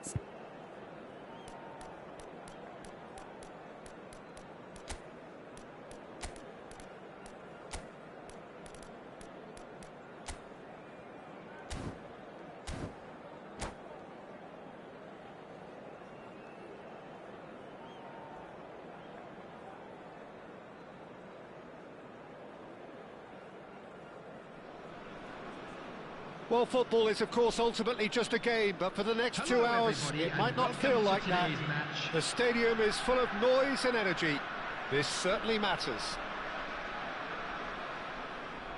minutes. Well, football is, of course, ultimately just a game, but for the next 2 hours, it might not feel like that. The stadium is full of noise and energy. This certainly matters.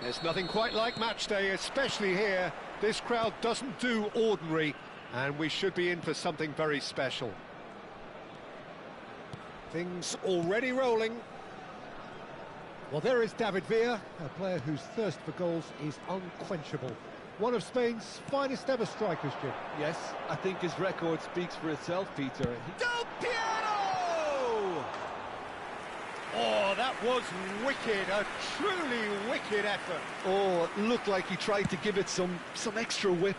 There's nothing quite like match day, especially here. This crowd doesn't do ordinary, and we should be in for something very special. Things already rolling. Well, there is David Villa, a player whose thirst for goals is unquenchable. One of Spain's finest ever strikers, Jim. Yes, I think his record speaks for itself, Peter. Del Piero! Oh, that was wicked, a truly wicked effort. Oh, it looked like he tried to give it some extra whip.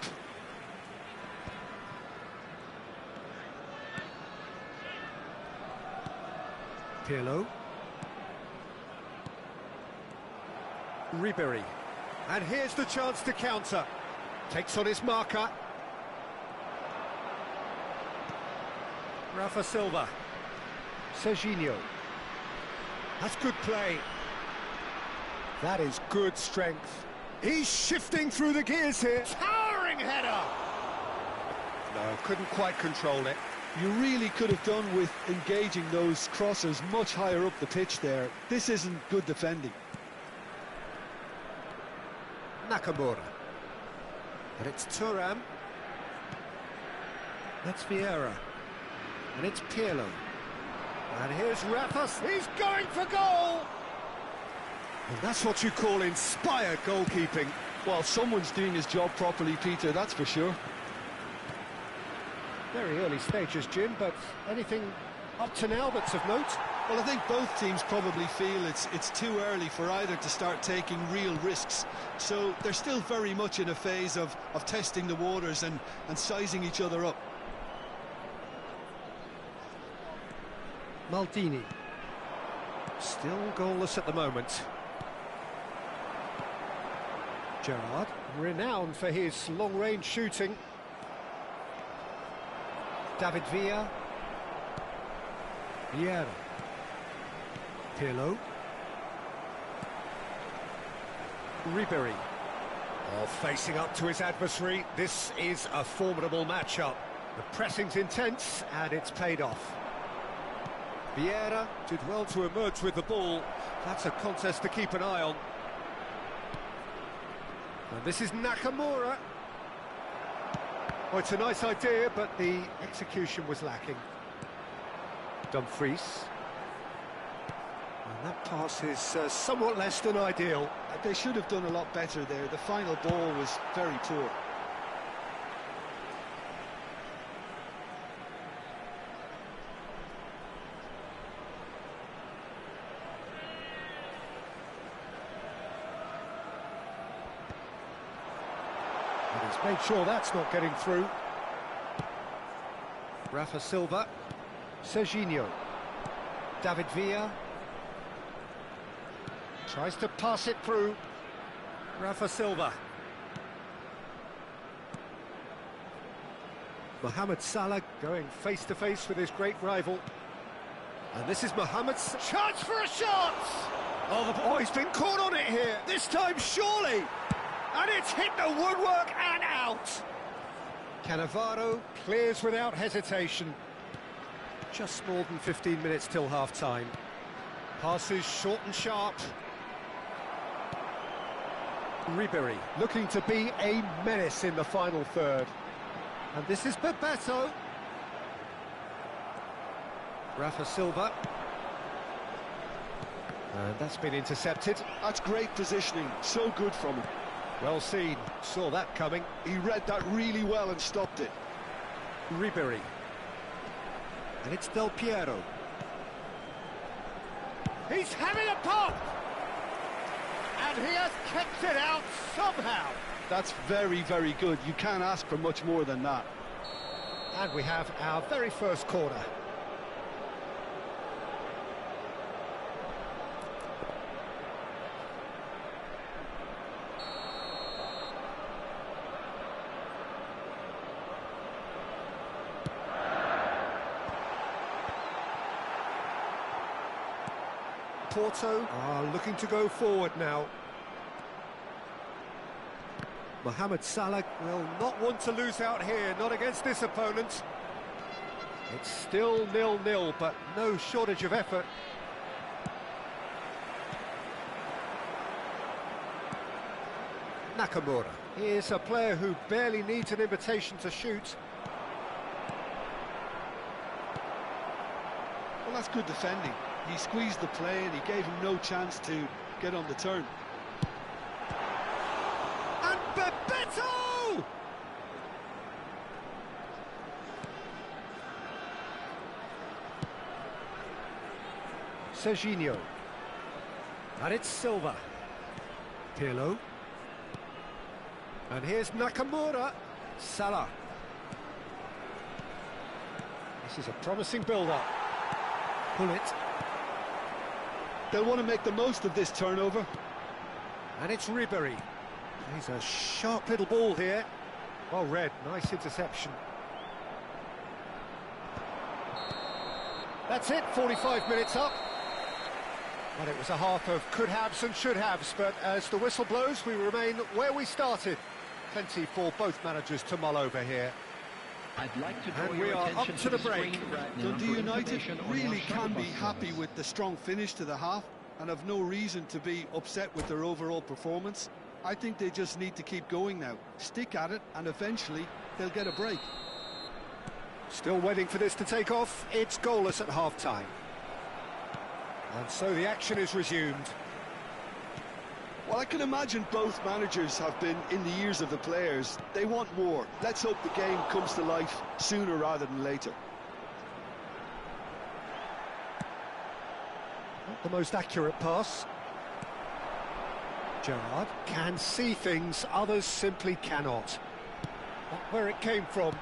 Pirlo. Ribery. And here's the chance to counter. Takes on his marker. Rafa Silva. Serginho. That's good play. That is good strength. He's shifting through the gears here. Towering header! No, couldn't quite control it. You really could have done with engaging those crosses much higher up the pitch there. This isn't good defending. Nakamura. And it's Thuram. That's Vieira. And it's Pirlo. And here's Rafa. He's going for goal! And that's what you call inspired goalkeeping. Well, someone's doing his job properly, Peter, that's for sure. Very early stages, Jim, but anything up to now that's of note? Well, I think both teams probably feel it's too early for either to start taking real risks. So they're still very much in a phase of testing the waters and sizing each other up. Maldini. Still goalless at the moment. Gerrard, renowned for his long-range shooting. David Villa. Vieira. Pirlo. Ribery. Oh, facing up to his adversary. This is a formidable matchup. The pressing's intense, and it's paid off. Vieira did well to emerge with the ball. That's a contest to keep an eye on. And this is Nakamura. Oh, it's a nice idea, but the execution was lacking. Dumfries. And that pass is somewhat less than ideal. They should have done a lot better there. The final ball was very poor. And he's made sure that's not getting through. Rafa Silva. Serginho. David Villa. Tries to pass it through. Rafa Silva. Mohamed Salah going face-to-face with his great rival. And this is Mohamed's chance for a shot! Oh, he's been caught on it here. This time, surely! And it's hit the woodwork and out! Cannavaro clears without hesitation. Just more than 15 minutes till half-time. Passes short and sharp. Ribery looking to be a menace in the final third. And this is Bebeto. Rafa Silva. And that's been intercepted. That's great positioning, so good from him. Well seen, saw that coming. He read that really well and stopped it. Ribery. And it's Del Piero. He's having a pop! And he has kept it out somehow. That's very, very good. You can't ask for much more than that. And we have our very first corner. Porto are looking to go forward now. Mohamed Salah will not want to lose out here, not against this opponent. It's still 0-0, but no shortage of effort. Nakamura is a player who barely needs an invitation to shoot. Well, that's good defending. He squeezed the play and he gave him no chance to get on the turn. And Bebeto! Serginho. And it's Silva. Pirlo. And here's Nakamura. Salah. This is a promising build-up. Pull it. They'll want to make the most of this turnover. And it's Ribery. He's a sharp little ball here. Well read, nice interception. That's it, 45 minutes up. Well, it was a half of could-haves and should-haves, but as the whistle blows, we remain where we started. Plenty for both managers to mull over here. I'd like to draw And your we are attention up to the break. Right, Dundee United really can be happy with. with the strong finish to the half and have no reason to be upset with their overall performance. I think they just need to keep going now, stick at it, and eventually they'll get a break. Still waiting for this to take off. It's goalless at half-time. And so the action is resumed. Well, I can imagine both managers have been in the ears of the players. They want more. Let's hope the game comes to life sooner rather than later. Not the most accurate pass. Gerrard can see things others simply cannot. Not where it came from.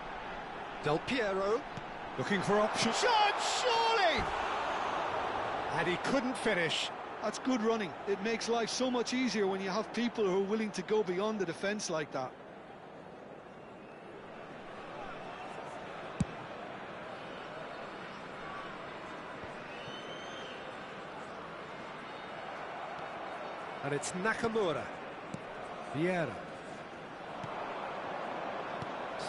Del Piero looking for options. Shot, surely! And he couldn't finish. That's good running. It makes life so much easier when you have people who are willing to go beyond the defence like that. And it's Nakamura. Vieira.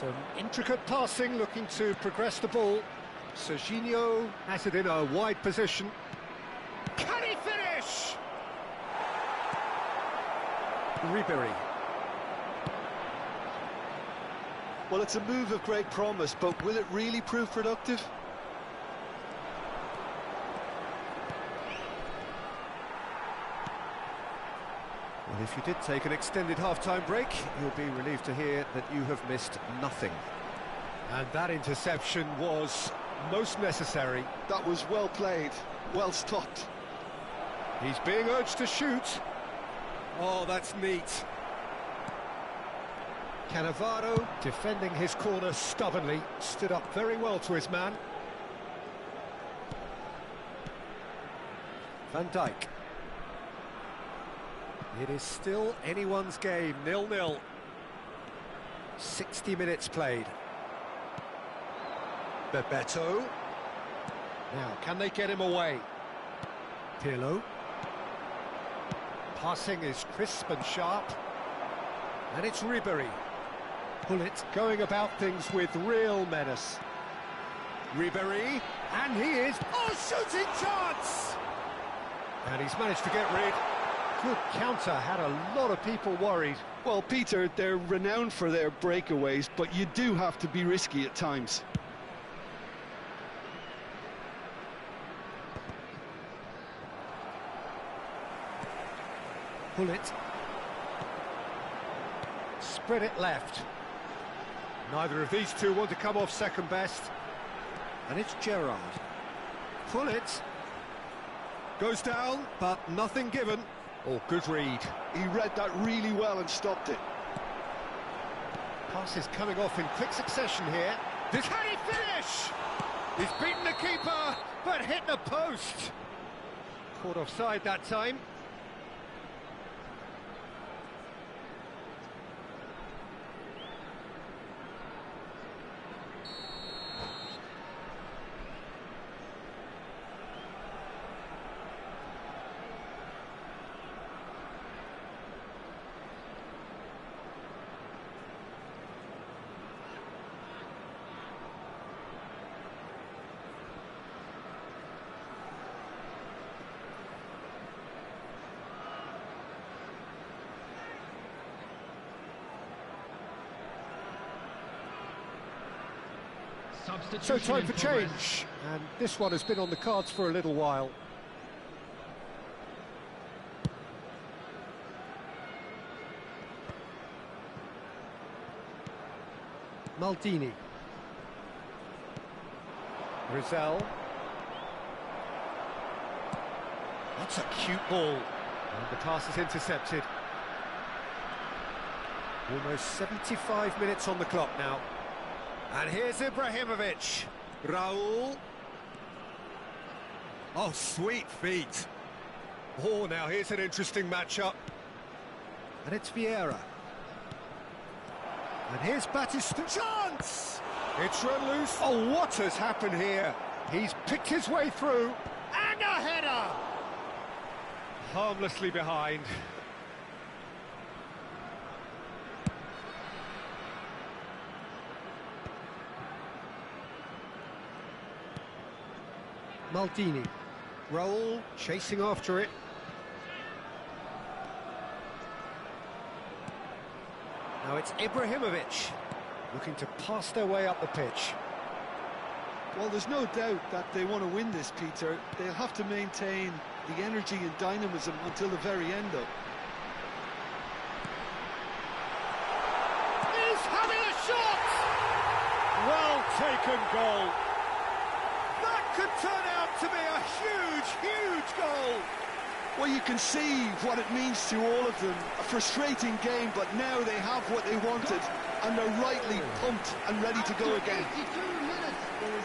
Some intricate passing, looking to progress the ball. Serginho has it in a wide position. Can he finish? Ribery. Well, it's a move of great promise, but will it really prove productive? Well, if you did take an extended half-time break, you'll be relieved to hear that you have missed nothing. And that interception was most necessary. That was well played, well stopped. He's being urged to shoot. Oh, that's neat. Cannavaro, defending his corner stubbornly, stood up very well to his man. Van Dijk. It is still anyone's game, 0-0. 60 minutes played. Bebeto. Now, can they get him away? Pirlo. Passing is crisp and sharp. And it's Ribery. Pullet going about things with real menace. Ribery, and he is... Oh, shooting chance! And he's managed to get rid. Good counter, had a lot of people worried. Well, Peter, they're renowned for their breakaways, but you do have to be risky at times. Pullet. Spread it left. Neither of these two want to come off second best. And it's Gerrard. Pullet. Goes down, but nothing given. Oh, good read. He read that really well and stopped it. Pass is coming off in quick succession here. Can he finish? He's beaten the keeper, but hit the post. Caught offside that time. So time for change, and this one has been on the cards for a little while. Maldini. Rizal. That's a cute ball. And the pass is intercepted. Almost 75 minutes on the clock now. And here's Ibrahimovic. Raul. Oh, sweet feet. Oh, now here's an interesting matchup. And it's Vieira. And here's Batista. Chance! It's run loose. Oh, what has happened here? He's picked his way through. And a header! Harmlessly behind. Maldini. Raul chasing after it. Now it's Ibrahimovic looking to pass their way up the pitch. Well, there's no doubt that they want to win this, Peter. They'll have to maintain the energy and dynamism until the very end, though. He's having a shot! Well taken goal. That could turn out to be a huge, huge goal. Well, you can see what it means to all of them. A frustrating game, but now they have what they wanted, and they're rightly pumped and ready to go again.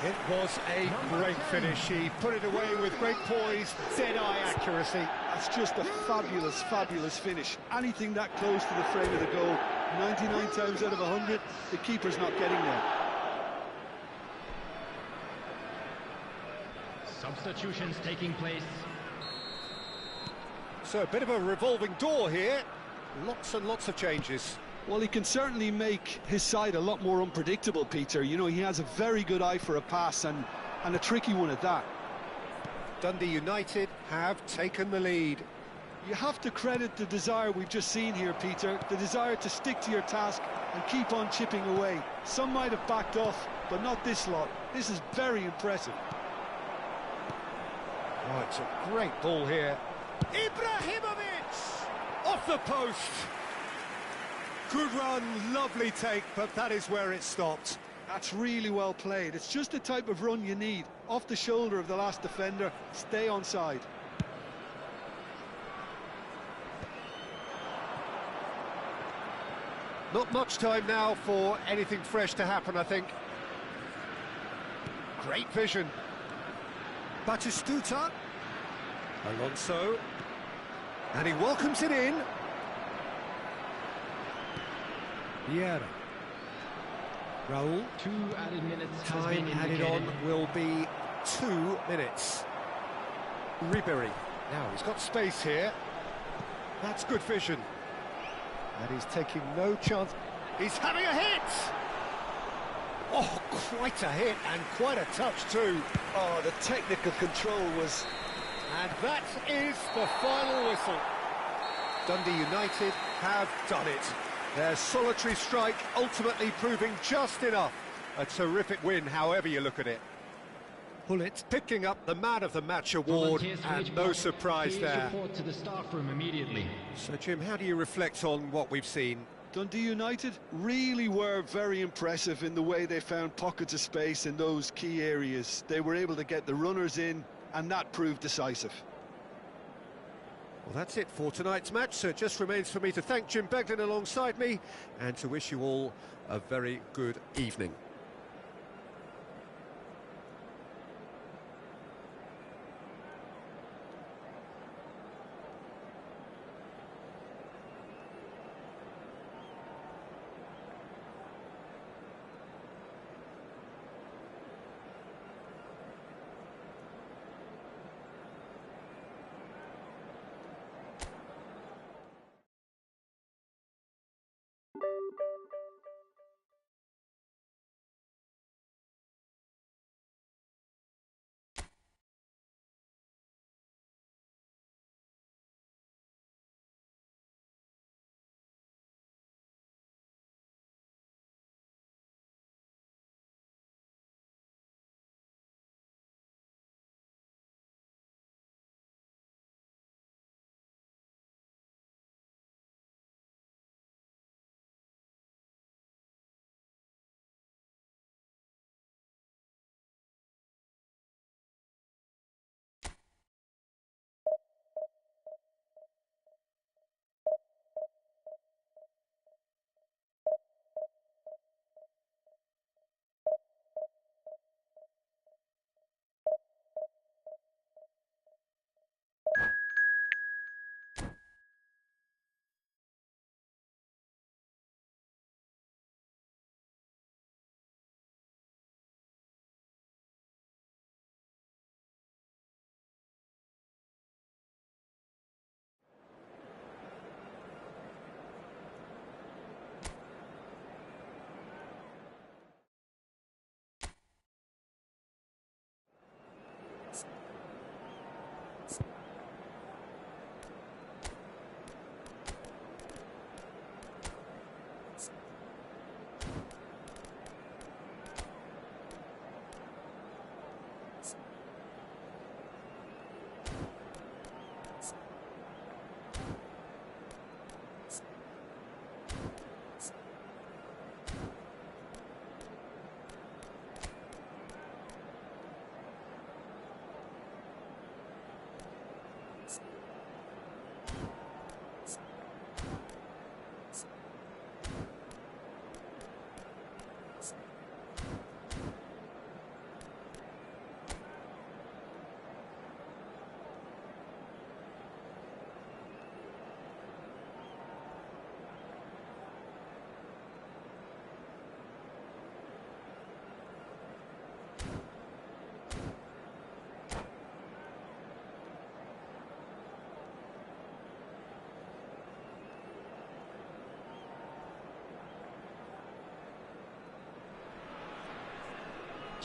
It was a great finish. He put it away with great poise, dead-eye accuracy. That's just a fabulous, fabulous finish. Anything that close to the frame of the goal, 99 times out of 100, the keeper's not getting there. Substitutions taking place. So a bit of a revolving door here. Lots and lots of changes. Well, he can certainly make his side a lot more unpredictable, Peter. You know, he has a very good eye for a pass and a tricky one at that. Dundee United have taken the lead. You have to credit the desire we've just seen here, Peter. The desire to stick to your task and keep on chipping away. Some might have backed off, but not this lot. This is very impressive. Oh, it's a great ball here. Ibrahimovic! Off the post! Good run, lovely take, but that is where it stopped. That's really well played. It's just the type of run you need. Off the shoulder of the last defender, stay onside. Not much time now for anything fresh to happen, I think. Great vision. Batistuta. Alonso. And he welcomes it in. Vieira. Raul. 2 added minutes. Time added on will be 2 minutes. Ribery. Now he's got space here. That's good vision. And he's taking no chance. He's having a hit! Oh, quite a hit and quite a touch too. Oh, the technical control was... And that is the final whistle. Dundee United have done it. Their solitary strike ultimately proving just enough. A terrific win, however you look at it. Pullet picking up the Man of the Match award, and no surprise there. Report to the staff room immediately. So, Jim, how do you reflect on what we've seen? Dundee United really were very impressive in the way they found pockets of space in those key areas. They were able to get the runners in, and that proved decisive. Well, that's it for tonight's match, so it just remains for me to thank Jim Beglin alongside me and to wish you all a very good evening.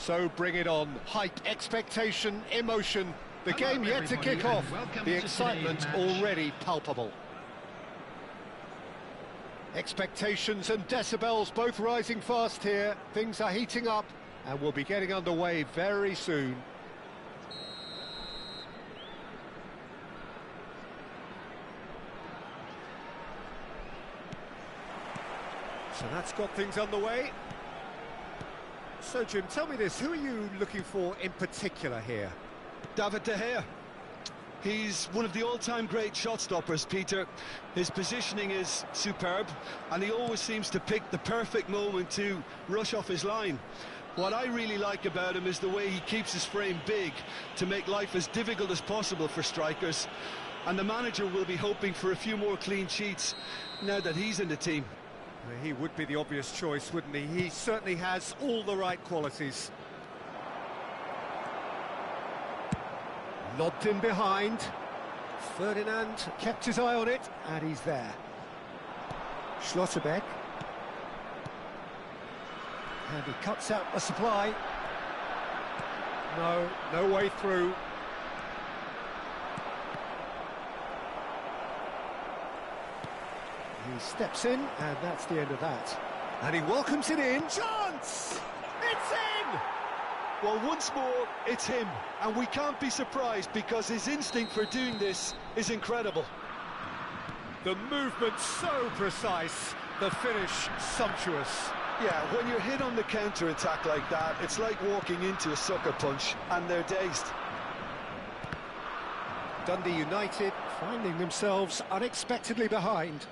So bring it on. Hype, expectation, emotion. The game yet to kick off. The excitement already palpable. Expectations and decibels both rising fast here. Things are heating up and we'll be getting underway very soon. So that's got things underway. So Jim, tell me this, who are you looking for in particular here? David De Gea. He's one of the all-time great shot stoppers, Peter. His positioning is superb, and he always seems to pick the perfect moment to rush off his line. What I really like about him is the way he keeps his frame big to make life as difficult as possible for strikers. And the manager will be hoping for a few more clean sheets now that he's in the team. He would be the obvious choice, wouldn't he? He certainly has all the right qualities. Lobbed in behind. Ferdinand kept his eye on it, and he's there. Schlotterbeck. And he cuts out the supply. No way through. He steps in, and that's the end of that. And he welcomes it in. Chance! It's in! Well, once more, it's him. And we can't be surprised because his instinct for doing this is incredible. The movement so precise, the finish sumptuous. Yeah, when you're hit on the counter-attack like that, it's like walking into a sucker punch, and they're dazed. Dundee United finding themselves unexpectedly behind.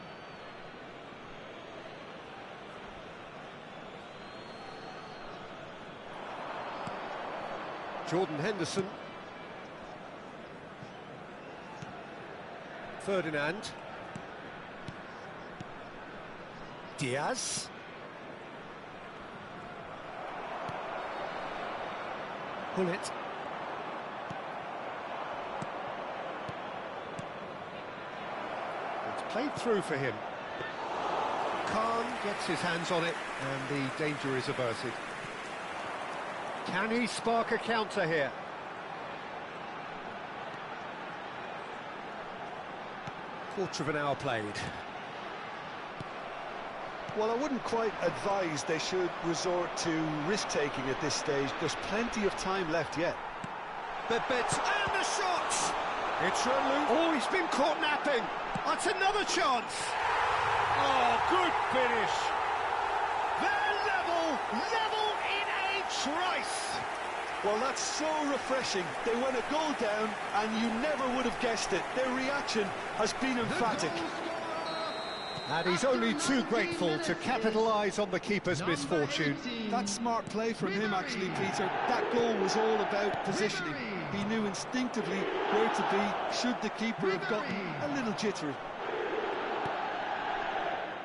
Jordan Henderson. Ferdinand. Diaz. Pull it. It's played through for him. Khan gets his hands on it and the danger is averted. Can he spark a counter here? Quarter of an hour played. Well, I wouldn't quite advise they should resort to risk-taking at this stage. There's plenty of time left yet. And the shot! It's Relu. Oh, he's been caught napping. That's another chance. Oh, good finish. They're level in a trice. Well, that's so refreshing. They went a goal down, and you never would have guessed it. Their reaction has been emphatic. And he's only too grateful to capitalise on the keeper's misfortune. That's smart play from him, actually, Peter. That goal was all about positioning. He knew instinctively where to be should the keeper have gotten a little jittery.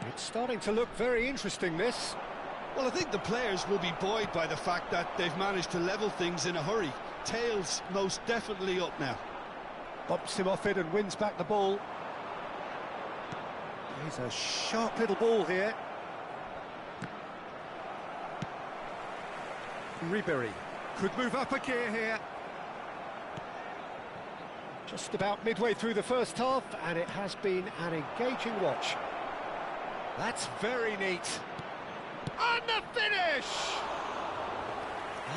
It's starting to look very interesting, this. Well, I think the players will be buoyed by the fact that they've managed to level things in a hurry. Tails most definitely up now. Bumps him off it and wins back the ball. He's a sharp little ball here. Ribery could move up a gear here. Just about midway through the first half, and it has been an engaging watch. That's very neat. And the finish!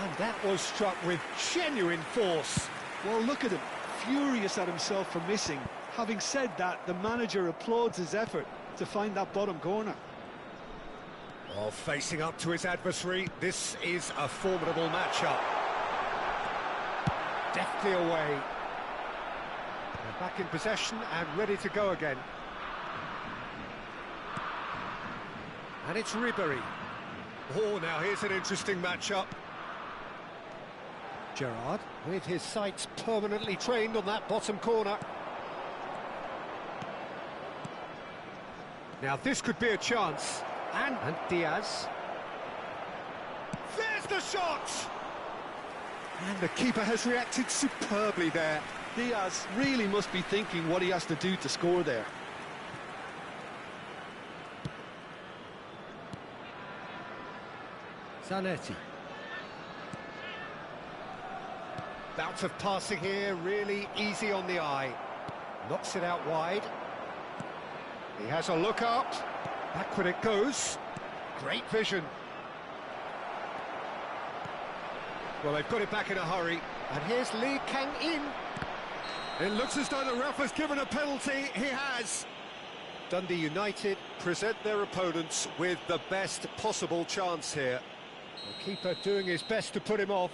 And that was struck with genuine force. Well, look at him, furious at himself for missing. Having said that, the manager applauds his effort to find that bottom corner. Oh, facing up to his adversary, this is a formidable matchup. Deftly away. They're back in possession and ready to go again. And it's Ribery. Oh, now here's an interesting matchup. Gerrard, with his sights permanently trained on that bottom corner. Now this could be a chance. And Diaz. There's the shot! And the keeper has reacted superbly there. Diaz really must be thinking what he has to do to score there. Zanetti. Bout of passing here, really easy on the eye. Knocks it out wide. He has a look up. Backward it goes. Great vision. Well, they've got it back in a hurry. And here's Lee Kang-in. It looks as though the ref has given a penalty. He has. Dundee United present their opponents with the best possible chance here. The keeper doing his best to put him off.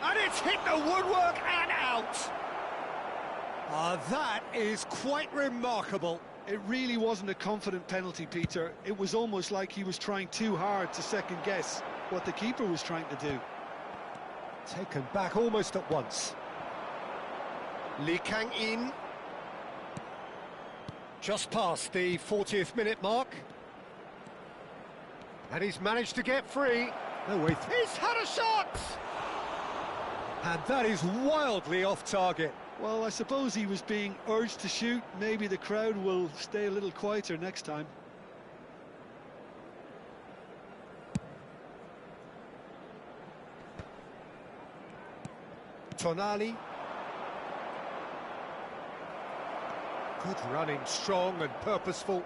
And it's hit the woodwork and out. That is quite remarkable. It really wasn't a confident penalty, Peter. It was almost like he was trying too hard to second-guess what the keeper was trying to do. Taken back almost at once. Lee Kang-in. Just past the 40th minute mark. And he's managed to get free. No way. He's had a shot! And that is wildly off target. Well, I suppose he was being urged to shoot. Maybe the crowd will stay a little quieter next time. Tonali. Good running, strong and purposeful.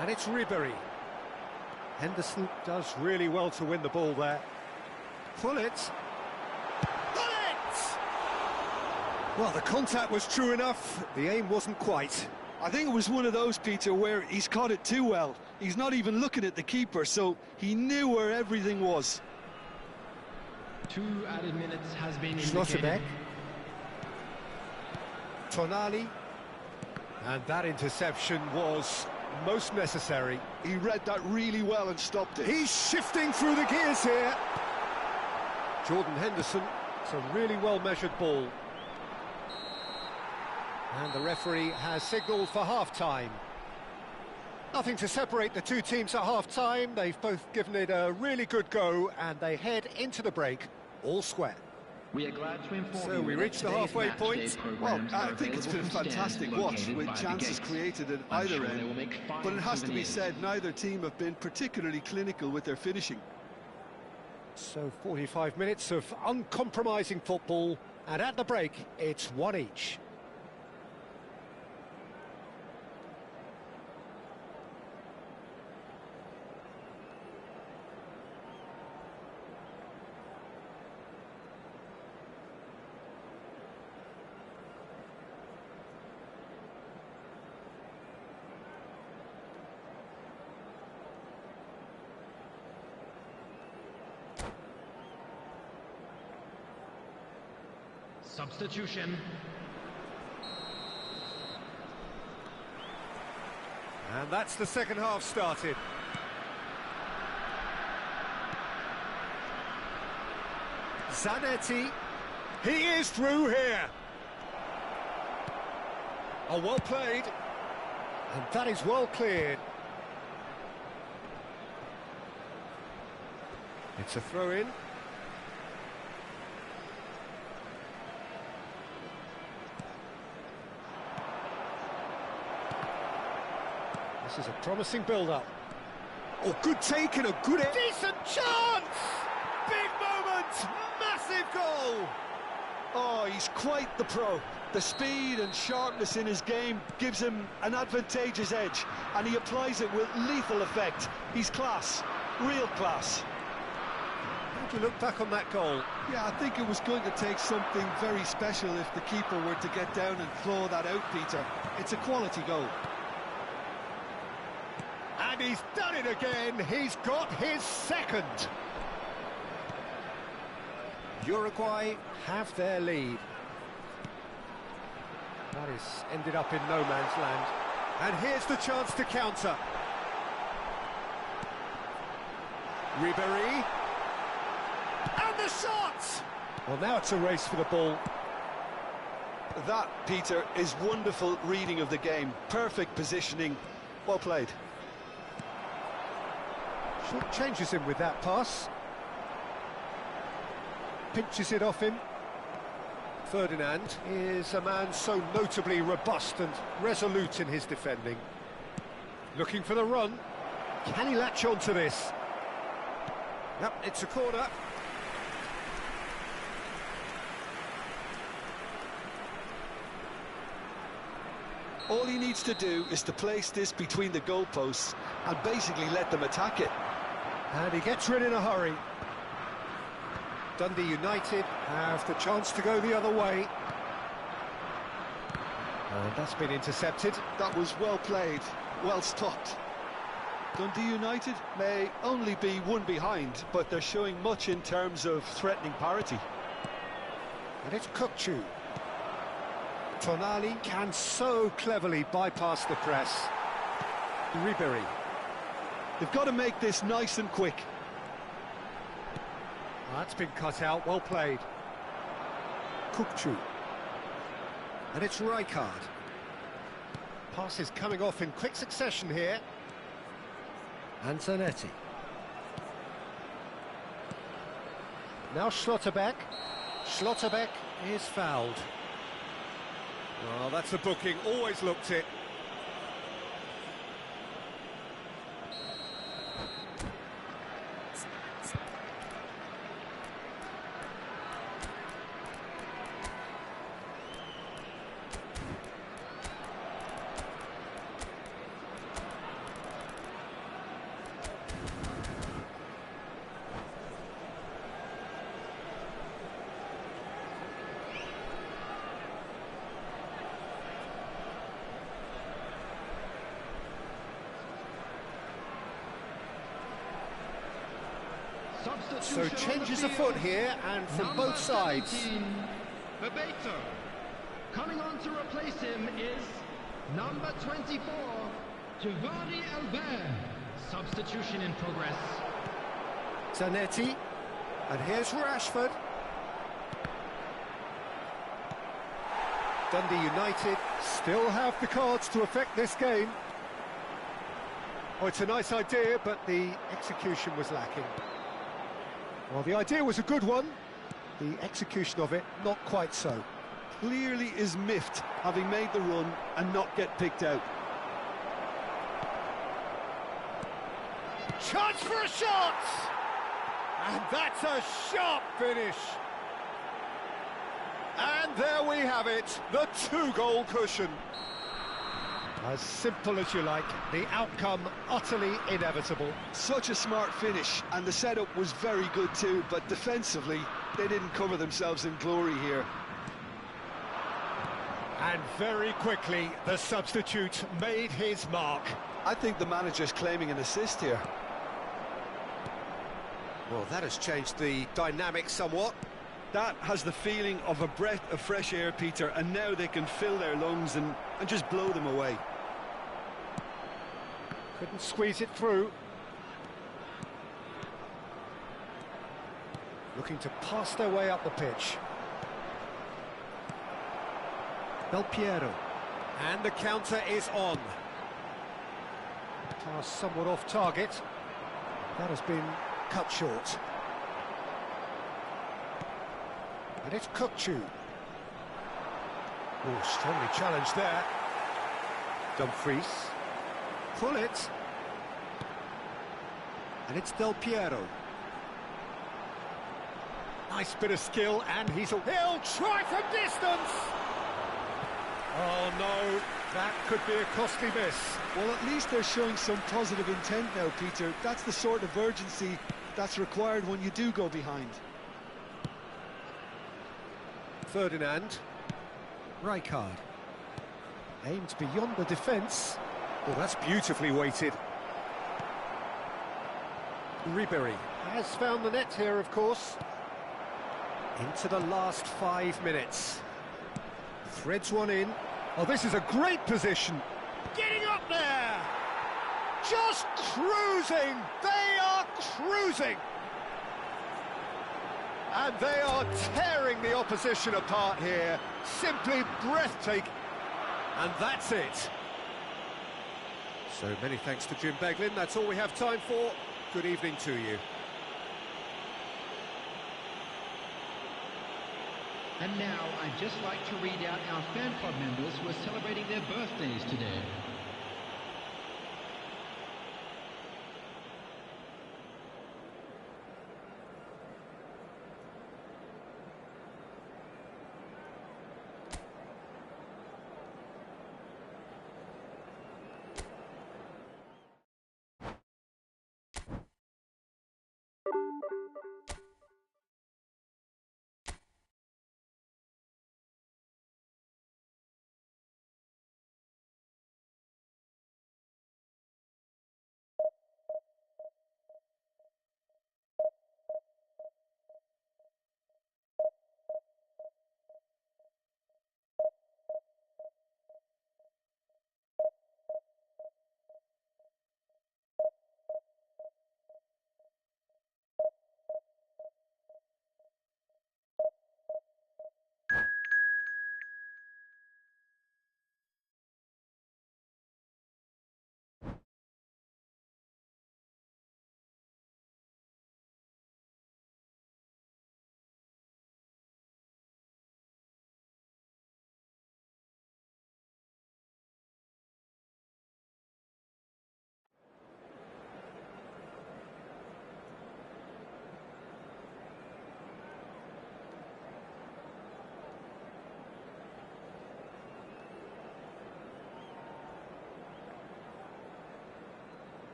And it's Ribery. Henderson does really well to win the ball there. Pull it. Well, the contact was true enough, the aim wasn't quite. I think it was one of those, Peter, where he's caught it too well. He's not even looking at the keeper, so he knew where everything was. 2 added minutes has been Schlotterbeck. indicated. Tonali. And that interception was most necessary. He read that really well and stopped it. He's shifting through the gears here. Jordan Henderson, it's a really well-measured ball. And the referee has signalled for half-time. Nothing to separate the two teams at half-time. They've both given it a really good go, and they head into the break all square. We are glad to inform So you we that reach the today's halfway match point. day Well, programmes I are think it's been a available from fantastic stands watch located with by the chances gates. created at I'm either sure they will end. make fine But it has to be souvenirs. said, neither team have been particularly clinical with their finishing. So 45 minutes of uncompromising football, and at the break, it's one each. Substitution. And that's the second half started. Zanetti, he is through here. Oh, well played. And that is well cleared. It's a throw-in. This is a promising build-up. Oh, good take and a good... Decent chance! Big moment! Massive goal! Oh, he's quite the pro. The speed and sharpness in his game gives him an advantageous edge, and he applies it with lethal effect. He's class, real class. How do you look back on that goal? Yeah, I think it was going to take something very special if the keeper were to get down and claw that out, Peter. It's a quality goal. And he's done it again. He's got his second. Uruguay have their lead. That is ended up in no man's land. And here's the chance to counter. Ribery. And the shot! Well, now it's a race for the ball. That, Peter, is wonderful reading of the game. Perfect positioning. Well played. Short changes him with that pass. Pinches it off him. Ferdinand is a man so notably robust and resolute in his defending. Looking for the run. Can he latch on to this? Yep, it's a corner. All he needs to do is to place this between the goalposts and basically let them attack it. And he gets rid in a hurry. Dundee United have the chance to go the other way. And that's been intercepted. That was well played, well stopped. Dundee United may only be one behind, but they're showing much in terms of threatening parity. And it's Kukçu. Tonali can so cleverly bypass the press. Ribéry. They've got to make this nice and quick. That's been cut out, well played. Kukçu. And it's Rijkaard. Passes coming off in quick succession here. And Zanetti. Now Schlotterbeck. Schlotterbeck is fouled. Oh, that's a booking, always looked it. So changes afoot here, and from Number both sides. 17, Bebeto. Coming on to replace him is number 24, Giovanni Albert. Substitution in progress. Zanetti, and here's Rashford. Dundee United still have the cards to affect this game. Oh, it's a nice idea, but the execution was lacking. Well, the idea was a good one, the execution of it not quite so. Clearly is miffed, having made the run and not get picked out. Chance for a shot! And that's a sharp finish. And there we have it, the two-goal cushion. As simple as you like, the outcome utterly inevitable. Such a smart finish, and the setup was very good too, but defensively, they didn't cover themselves in glory here. And very quickly, the substitute made his mark. I think the manager's claiming an assist here. Well, that has changed the dynamic somewhat. That has the feeling of a breath of fresh air, Peter, and now they can fill their lungs and just blow them away. Couldn't squeeze it through. Looking to pass their way up the pitch. Del Piero. And the counter is on. Pass somewhat off target. That has been cut short. And it's Kukçu. Oh, strongly challenged there. Dumfries. Pull it. And it's Del Piero. Nice bit of skill, and he'll try from distance! Oh no, that could be a costly miss. Well, at least they're showing some positive intent now, Peter. That's the sort of urgency that's required when you do go behind. Ferdinand. Rijkaard. Aimed beyond the defence. Oh, that's beautifully weighted. Ribéry has found the net here, of course. Into the last 5 minutes. Threads one in. Oh, this is a great position. Getting up there! Just cruising! They are cruising! And they are tearing the opposition apart here. Simply breathtaking. And that's it. So many thanks to Jim Beglin. That's all we have time for. Good evening to you. And now I'd just like to read out our fan club members who are celebrating their birthdays today.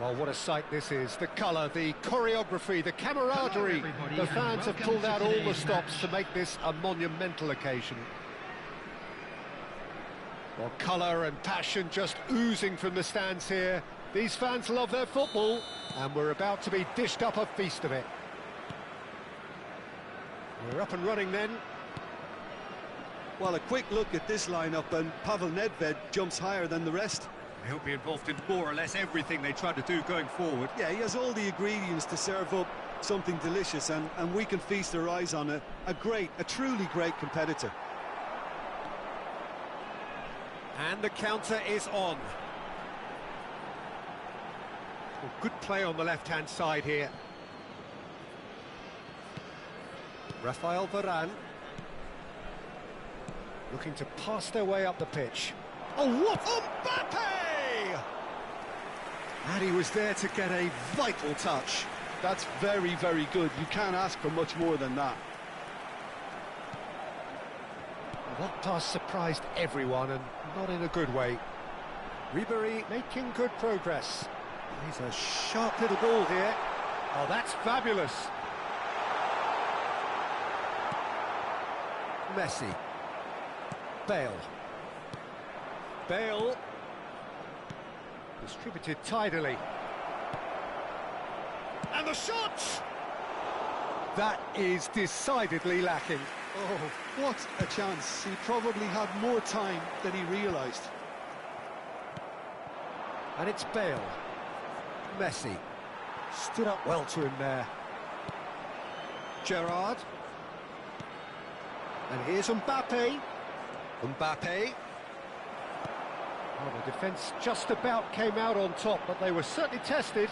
Well, what a sight this is. The colour, the choreography, the camaraderie. everybody, The fans have welcome pulled to out all the today's stops match. to make this a monumental occasion. Well, colour and passion just oozing from the stands here. These fans love their football, and we're about to be dished up a feast of it. We're up and running then. Well, a quick look at this lineup, and Pavel Nedved jumps higher than the rest. He'll be involved in more or less everything they try to do going forward. Yeah, he has all the ingredients to serve up something delicious, and we can feast our eyes on a truly great competitor. And the counter is on. Well, good play on the left-hand side here. Rafael Varane. Looking to pass their way up the pitch. Oh, what? Mbappe! And he was there to get a vital touch. That's very, very good. You can't ask for much more than that. That pass surprised everyone, and not in a good way. Ribery making good progress. He's a sharp little ball here. Oh, that's fabulous. Messi. Bale. Bale. Distributed tidily. And the shot! That is decidedly lacking. Oh, what a chance. He probably had more time than he realised. And it's Bale. Messi. Stood up well to him there. Gerrard. And here's Mbappe. Mbappe. Well, the defence just about came out on top, but they were certainly tested.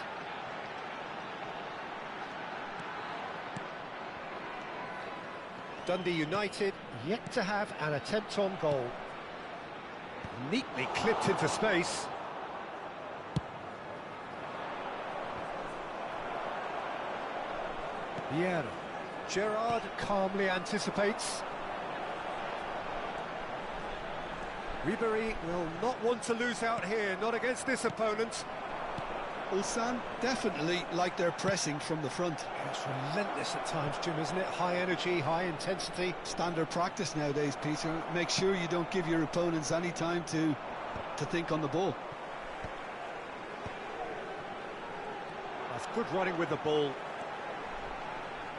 Dundee United yet to have an attempt on goal. Neatly clipped into space. Vieira. Gerrard calmly anticipates. Ribery will not want to lose out here, not against this opponent. Ulsan definitely like their pressing from the front. It's relentless at times, Jim, isn't it? High energy, high intensity. Standard practice nowadays, Peter. Make sure you don't give your opponents any time to think on the ball. That's good running with the ball.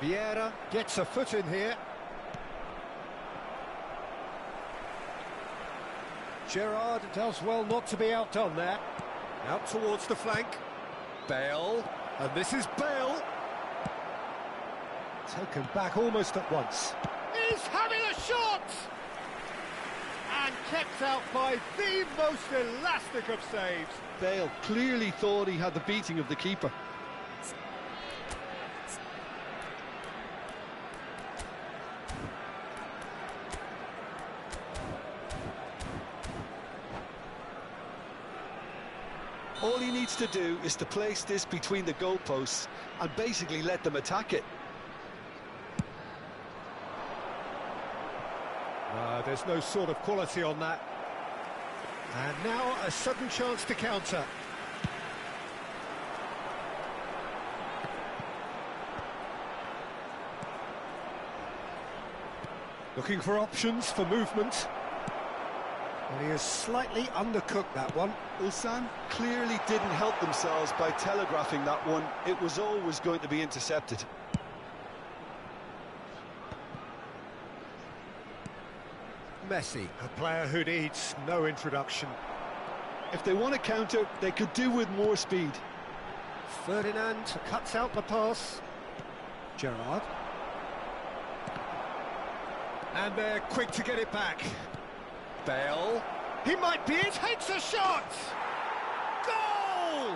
Vieira gets a foot in here. Gerrard does well not to be outdone there. Out towards the flank. Bale, and this is Bale. Taken back almost at once. He's having a shot! And kept out by the most elastic of saves. Bale clearly thought he had the beating of the keeper. All he needs to do is to place this between the goalposts and basically let them attack it. There's no sort of quality on that. And now a sudden chance to counter. Looking for options for movement. And he has slightly undercooked that one. Ulsan clearly didn't help themselves by telegraphing that one. It was always going to be intercepted. Messi, a player who needs no introduction. If they want to counter, they could do with more speed. Ferdinand cuts out the pass. Gerrard. And they're quick to get it back. Bale, he might be it, takes a shot! Goal!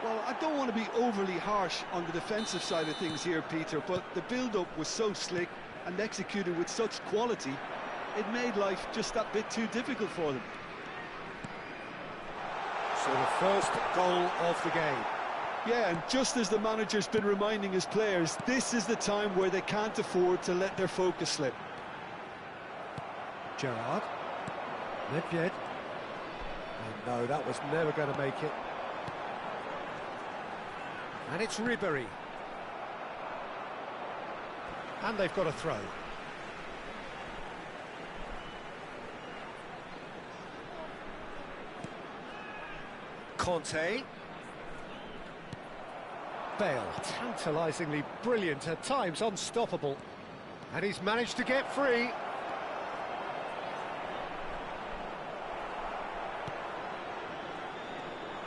Well, I don't want to be overly harsh on the defensive side of things here, Peter, but the build-up was so slick and executed with such quality, it made life just that bit too difficult for them. So the first goal of the game. Yeah, and just as the manager's been reminding his players, this is the time where they can't afford to let their focus slip. Gerrard. Nedved. And no, that was never going to make it. And it's Ribery. And they've got a throw. Conte. Bale, tantalisingly brilliant, at times unstoppable. And he's managed to get free.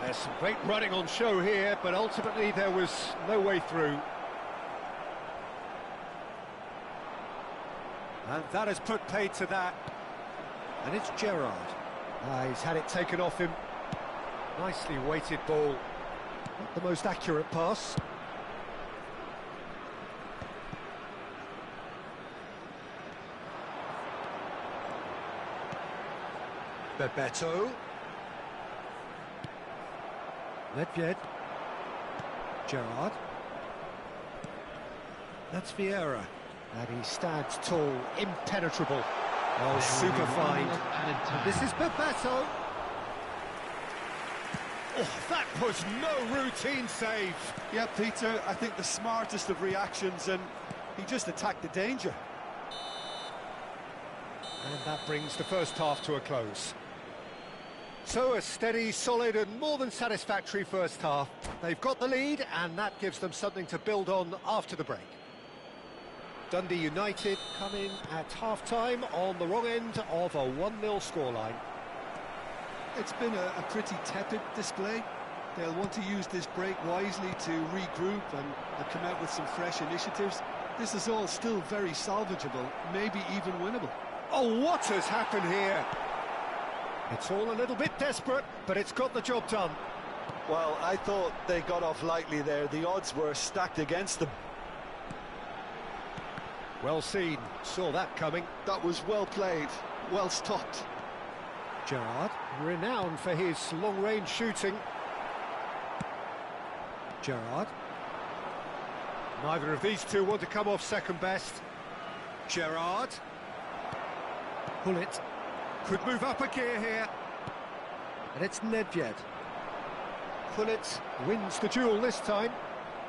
There's some great running on show here, but ultimately there was no way through. And that has put paid to that. And it's Gerrard. He's had it taken off him. Nicely weighted ball. Not the most accurate pass. Bebeto. Nedved. Gerrard. That's Vieira. And he stands tall, impenetrable. Oh, super fine. This is Bebeto. Oh, that was no routine save. Yeah, Peter, I think the smartest of reactions, and he just attacked the danger. And that brings the first half to a close. So a steady, solid and more than satisfactory first half. They've got the lead and that gives them something to build on after the break. Dundee United come in at half-time on the wrong end of a 1-0 scoreline. It's been a pretty tepid display. They'll want to use this break wisely to regroup and come out with some fresh initiatives. This is all still very salvageable, maybe even winnable. Oh, what has happened here? It's all a little bit desperate, but it's got the job done. Well, I thought they got off lightly there. The odds were stacked against them. Well seen, saw that coming. That was well played, well stopped. Gerrard, renowned for his long-range shooting. Gerrard. Neither of these two want to come off second best. Gerrard. Gullit. Could move up a gear here. And it's Nedved. Gullit wins the duel this time.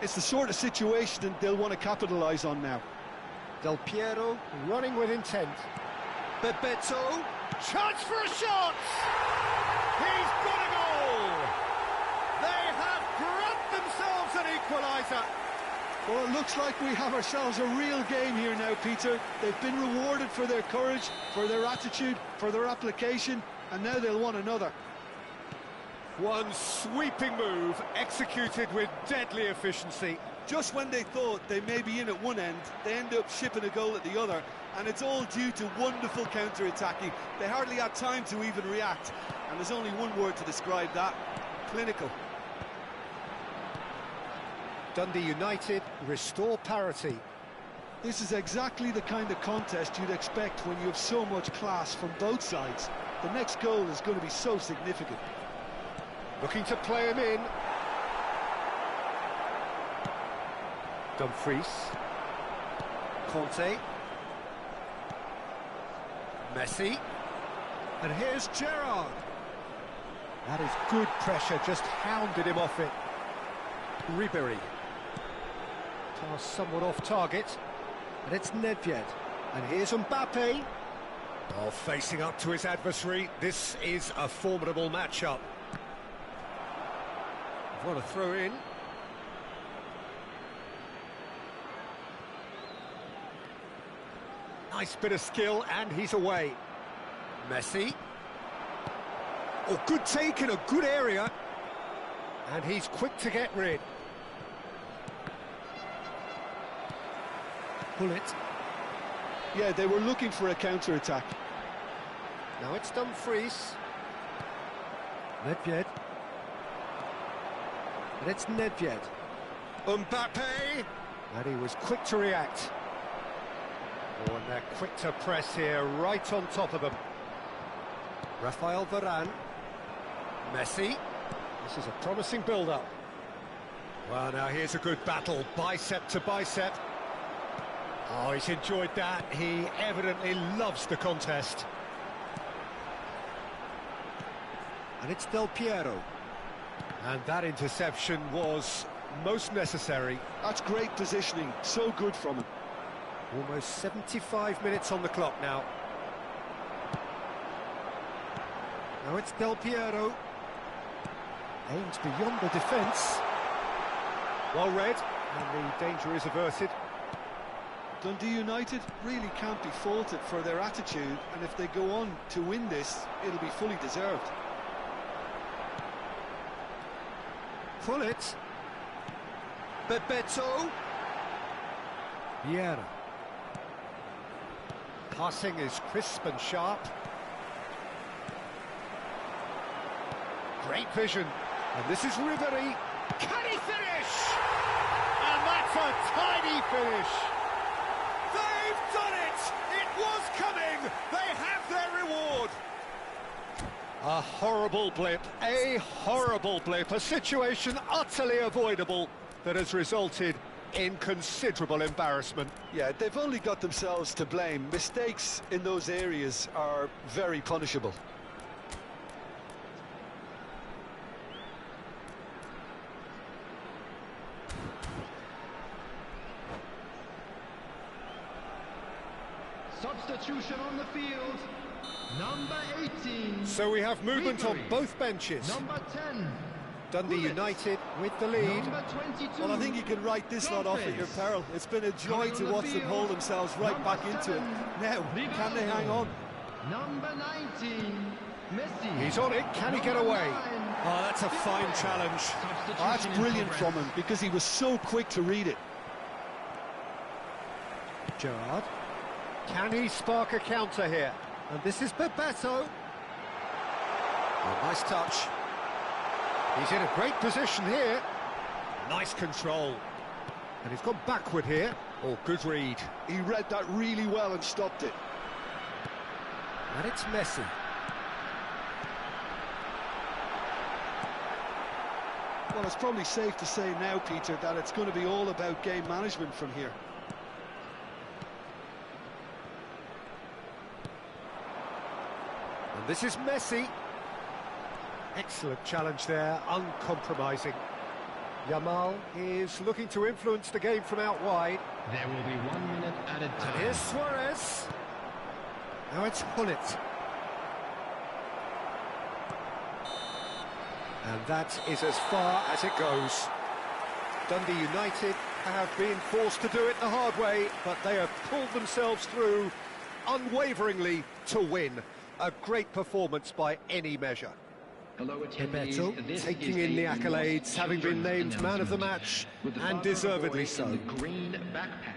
It's the sort of situation they'll want to capitalise on now. Del Piero running with intent. Bebeto. Chance for a shot! He's got a goal! They have grabbed themselves an equaliser. Well, it looks like we have ourselves a real game here now, Peter. They've been rewarded for their courage, for their attitude, for their application, and now they'll want another. One sweeping move, executed with deadly efficiency. Just when they thought they may be in at one end, they end up shipping a goal at the other, and it's all due to wonderful counter-attacking. They hardly had time to even react, and there's only one word to describe that: clinical. Dundee United restore parity. This is exactly the kind of contest you'd expect when you have so much class from both sides. The next goal is going to be so significant. Looking to play him in. Dumfries. Conte. Messi. And here's Gerrard. That is good pressure, just hounded him off it. Ribéry. Pass somewhat off target. And it's Nedved. And here's Mbappe. Oh, facing up to his adversary. This is a formidable matchup. What a throw in. Nice bit of skill, and he's away. Messi. Oh, good take in a good area. And he's quick to get rid. Gullit. Yeah, they were looking for a counter-attack. Now it's Dumfries. Nedved. And it's Nedved. Mbappe. And he was quick to react. Oh, and they're quick to press here, right on top of them. Rafael Varane. Messi. This is a promising build-up. Well, now here's a good battle, bicep to bicep. Oh, he's enjoyed that. He evidently loves the contest. And it's Del Piero. And that interception was most necessary. That's great positioning, so good from him. Almost 75 minutes on the clock now. Now it's Del Piero. Aims beyond the defence. Well read, and the danger is averted. Dundee United really can't be faulted for their attitude, and if they go on to win this, it'll be fully deserved. Gullit. Bebeto. Vieira. Passing is crisp and sharp. Great vision. And this is Ribéry. Can he finish? And that's a tiny finish. They've done it! It was coming! They have their reward! A horrible blip, a situation utterly avoidable that has resulted in considerable embarrassment. Yeah, they've only got themselves to blame. Mistakes in those areas are very punishable. Substitution on the field. Number 18. So we have movement Ribéry. on both benches. Number 10. Dundee Gullit. United with the lead. Number 22. Well, I think you can write this lot off at your peril. It's been a joy to watch them hold themselves right back into it. Now, can they hang on? Number 19. Messi. He's on it, can he get away? Oh, that's a fine challenge. Substitution That's in brilliant progress. from him, because he was so quick to read it. Gerrard. Can he spark a counter here? And this is Bebeto. Oh, nice touch. He's in a great position here. Nice control. And he's gone backward here. Oh, good read. He read that really well and stopped it. And it's Messi. Well, it's probably safe to say now, Peter, that it's going to be all about game management from here. And this is Messi. Excellent challenge there, uncompromising. Yamal is looking to influence the game from out wide. There will be 1 minute added And time. here's Suarez. Now it's Hullet. And that is as far as it goes. Dundee United have been forced to do it the hard way, but they have pulled themselves through unwaveringly to win. A great performance by any measure. Hello, Beto attendees. This taking is in the a accolades, having been children's named man of the announcement. match, With the and father of the deservedly boy so. in the green backpack.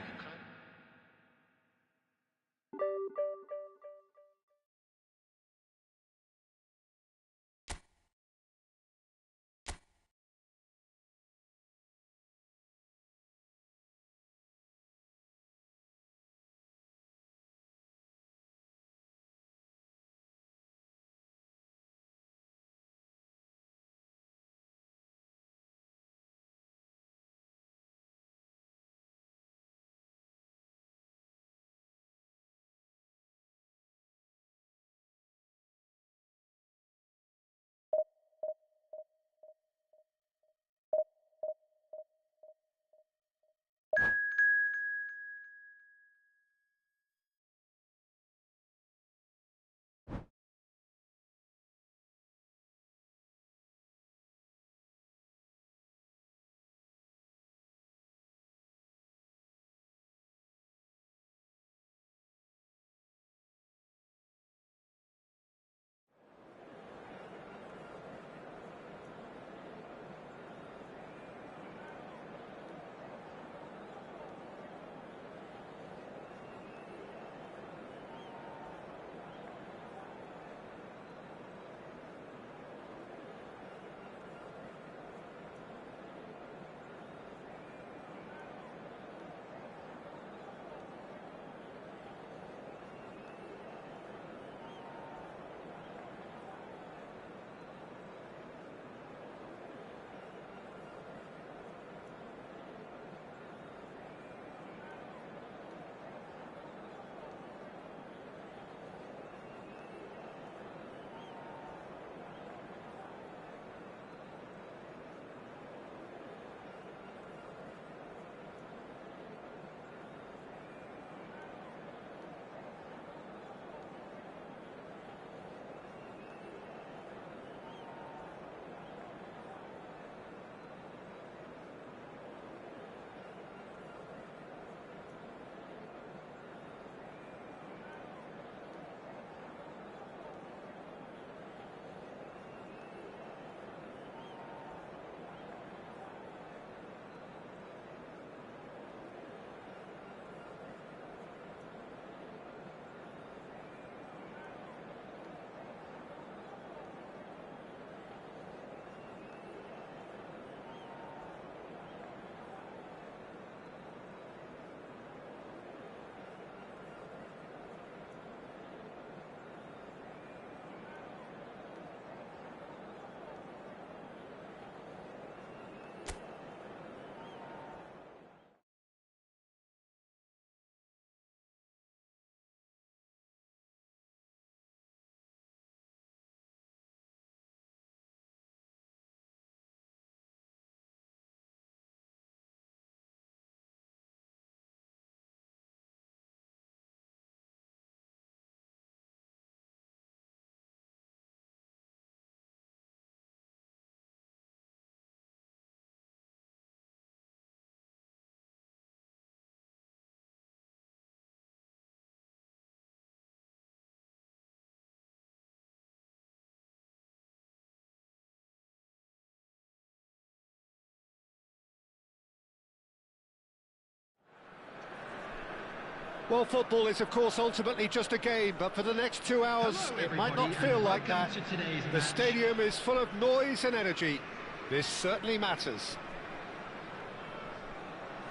Well, football is, of course, ultimately just a game, but for the next 2 hours, Hello, it might not everybody, feel and like that. welcome to today's The match. stadium is full of noise and energy. This certainly matters.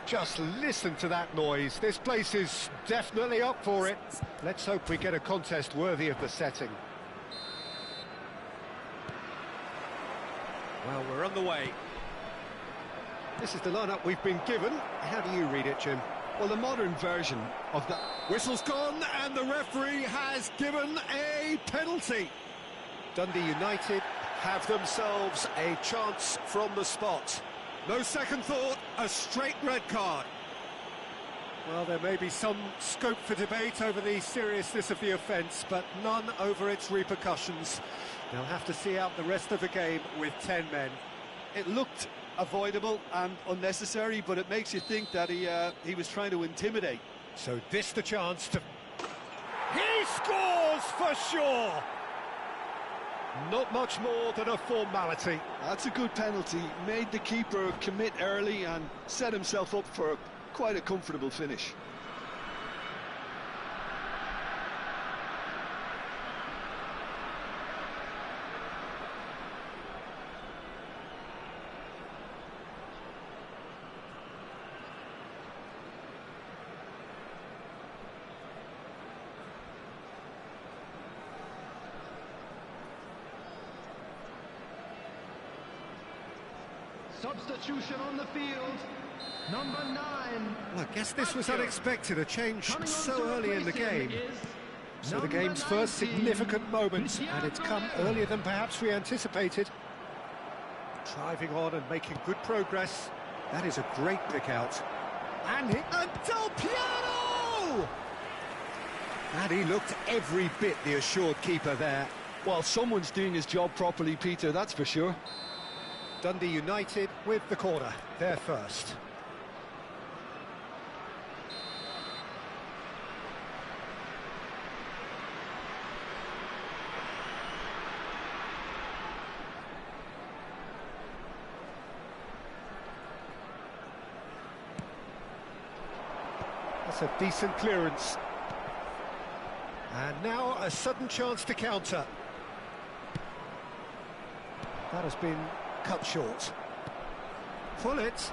Just listen to that noise. This place is definitely up for it. Let's hope we get a contest worthy of the setting. Well, we're on the way. This is the lineup we've been given. How do you read it, Jim? Well, the modern version of that... Whistle's gone, and the referee has given a penalty. Dundee United have themselves a chance from the spot. No second thought, a straight red card. Well, there may be some scope for debate over the seriousness of the offence, but none over its repercussions. They'll have to see out the rest of the game with 10 men. It looked avoidable and unnecessary, but it makes you think that he was trying to intimidate. So this the chance to... He scores for sure! Not much more than a formality. That's a good penalty. Made the keeper commit early and set himself up for quite a comfortable finish. Substitution on the field, number 9. Well, I guess this was unexpected, a change so early in the game. So the game's first significant moment, and it's come earlier than perhaps we anticipated. Driving on and making good progress. That is a great pick out. And Del Piero! And he looked every bit the assured keeper there. Well, someone's doing his job properly, Peter, that's for sure. Dundee United with the corner, they're first. That's a decent clearance. And now a sudden chance to counter. That has been cut short. Pull it.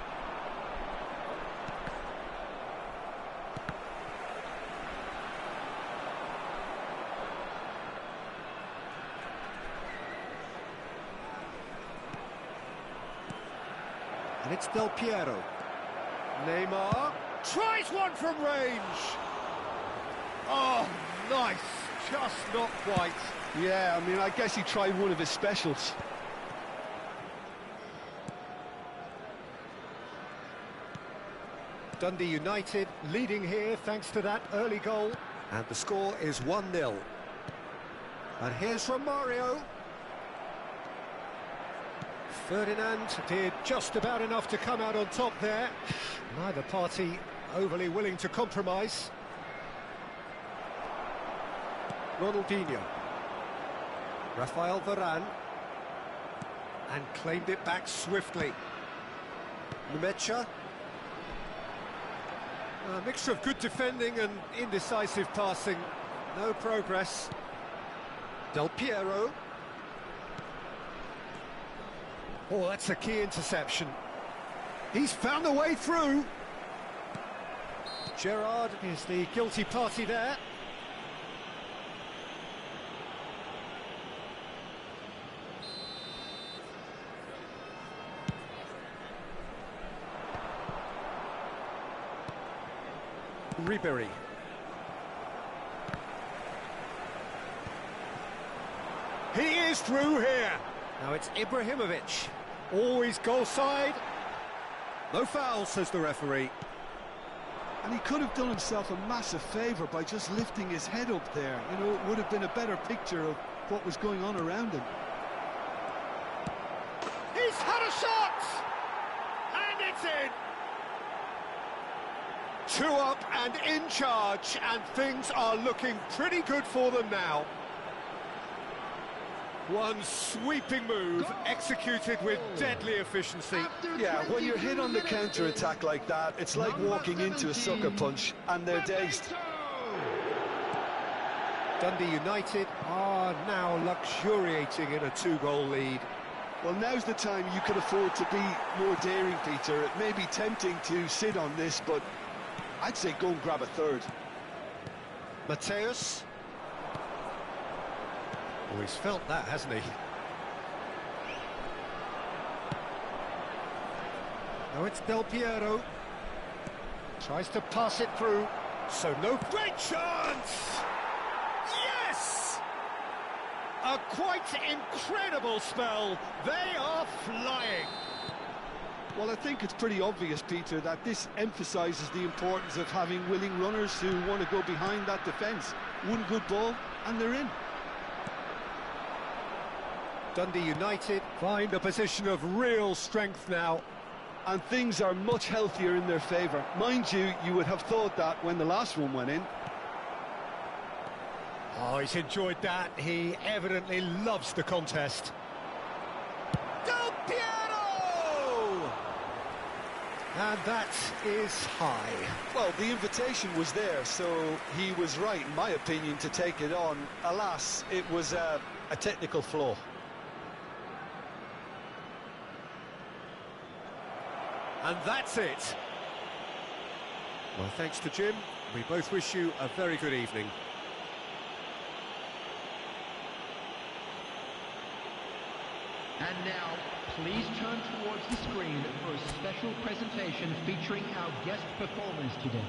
And it's Del Piero. Neymar tries one from range. Oh, nice. Just not quite. Yeah, I mean, I guess he tried one of his specials. Dundee United leading here thanks to that early goal. And the score is 1-0. And here's Romario. Ferdinand did just about enough to come out on top there. Neither party overly willing to compromise. Ronaldinho. Rafael Varane. And claimed it back swiftly. Nemecha. A mixture of good defending and indecisive passing. No progress. Del Piero. Oh, that's a key interception. He's found a way through. Gerrard is the guilty party there. Ribery. He is through here. Now it's Ibrahimovic. Always goal side. No foul, says the referee. And he could have done himself a massive favour by just lifting his head up there. You know, it would have been a better picture of what was going on around him. He's had a shot! And it's in! 2 up and in charge, and things are looking pretty good for them now. One sweeping move, executed with deadly efficiency. Yeah, when you're hit on the counter-attack like that, it's like walking into a sucker punch, and they're dazed. Dundee United are now luxuriating in a 2-goal lead. Well, now's the time you could afford to be more daring, Peter. It may be tempting to sit on this, but I'd say go and grab a third. Mateus. Oh, he's felt that, hasn't he? Now it's Del Piero. Tries to pass it through. So no... Great chance! Yes! A quite incredible spell. They are flying. Well, I think it's pretty obvious, Peter, that this emphasises the importance of having willing runners who want to go behind that defence. One good ball, and they're in. Dundee United find a position of real strength now. And things are much healthier in their favour. Mind you, you would have thought that when the last one went in. Oh, he's enjoyed that. He evidently loves the contest. Del Piero! And that is high. Well, the invitation was there, so he was right, in my opinion, to take it on. Alas, it was a technical flaw. And that's it. Well, thanks to Jim. We both wish you a very good evening. And now, please turn towards the screen for a special presentation featuring our guest performers today.